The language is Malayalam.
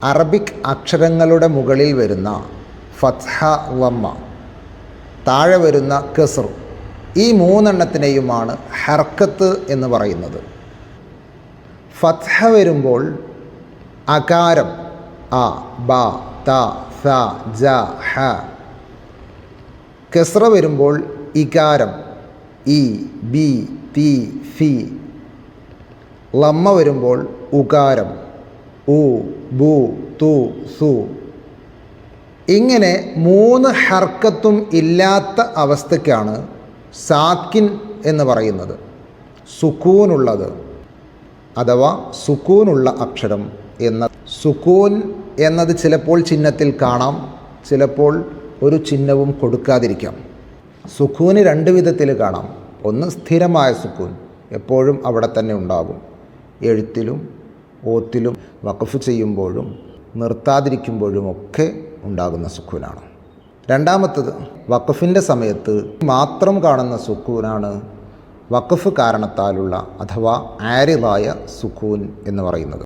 അറബിക് അക്ഷരങ്ങളുടെ മുകളിൽ വരുന്ന ഫത്ഹ, വമ്മ, താഴെ വരുന്ന കസ്ർ, ഈ മൂന്നെണ്ണത്തിനെയുമാണ് ഹർക്കത്ത് എന്ന് പറയുന്നത്. ഫത്ഹ വരുമ്പോൾ അകാരം അ, ബ, ത, സ, ജ, ഹ. കസ്റ വരുമ്പോൾ ഇകാരം ഇ, ബി, തി, ഫി. ലമ്മ വരുമ്പോൾ ഉകാരം ഉ, ബു, തു, സു. ഇങ്ങനെ മൂന്ന് ഹർക്കത്തും ഇല്ലാത്ത അവസ്ഥയ്ക്കാണ് സാക്കിൻ എന്ന് പറയുന്നത്. സുക്കൂനുള്ളത് അഥവാ സുക്കൂനുള്ള അക്ഷരം എന്ന സുക്കൂൻ എന്നത് ചിലപ്പോൾ ചിഹ്നത്തിൽ കാണാം, ചിലപ്പോൾ ഒരു ചിഹ്നവും കൊടുക്കാതിരിക്കാം. സുക്കൂന് രണ്ട് വിധത്തിൽ കാണാം. ഒന്ന് സ്ഥിരമായ സുക്കൂൻ, എപ്പോഴും അവിടെ തന്നെ ഉണ്ടാകും. എഴുത്തിലും ഓത്തിലും വഖഫ് ചെയ്യുമ്പോഴും നിർത്താതിരിക്കുമ്പോഴുമൊക്കെ ഉണ്ടാകുന്ന സുക്കൂനാണ്. രണ്ടാമത്തത് വഖഫിൻ്റെ സമയത്ത് മാത്രം കാണുന്ന സുക്കൂനാണ് വഖഫ് കാരണത്താലുള്ള അഥവാ ആരിദായ സുക്കൂൻ എന്ന് പറയുന്നത്.